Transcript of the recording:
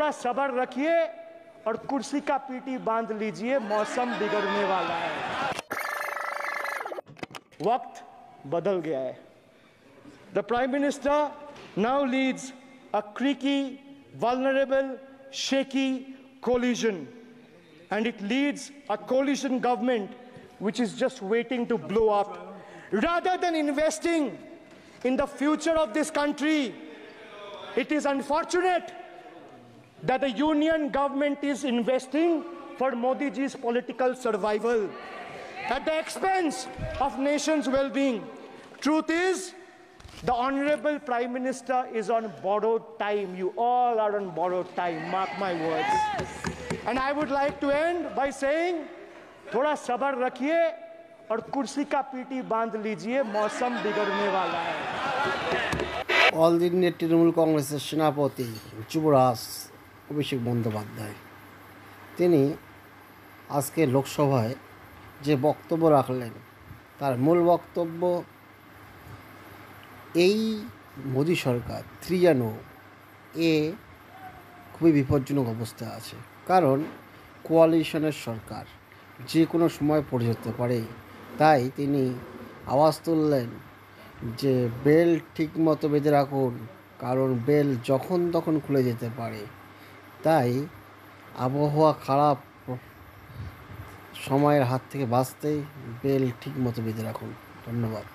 थोड़ा सब्र रखिए और कुर्सी का पीटी बांध लीजिए, मौसम बिगड़ने वाला है। वक्त बदल गया है। The Prime Minister now leads a creaky, vulnerable, shaky coalition, and it leads a coalition government which is just waiting to blow up. Rather than investing in the future of this country, it is unfortunate that the union government is investing for Modi ji's political survival at the expense of nation's well-being. Truth is, the Honorable Prime Minister is on borrowed time. You all are on borrowed time, mark my words. And I would like to end by saying, थोड़ा सब्र रखिए और कुर्सी का PT बांध लीजिए, मौसम बिगड़ने वाला है। অল ইন্ডিয়া তৃণমূল কংগ্রেসের সেনাপতি যুবরাজ অভিষেক বন্দ্যোপাধ্যায় তিনি আজকে লোকসভায় যে বক্তব্য রাখলেন, তার মূল বক্তব্য এই মোদী সরকার ত্রিয়ানো এ খুবই বিপজ্জনক অবস্থায় আছে। কারণ কোয়ালিশনের সরকার যে কোনো সময় পড়ে যেতে পারে। তাই তিনি আওয়াজ তুললেন যে বেল্ট ঠিক মতো বেঁধে রাখুন, কারণ বেল্ট যখন তখন খুলে যেতে পারে। তাই আবহাওয়া খারাপ সময়ের হাত থেকে বাঁচতেই বেল্ট ঠিক মতো বেঁধে রাখুন। ধন্যবাদ।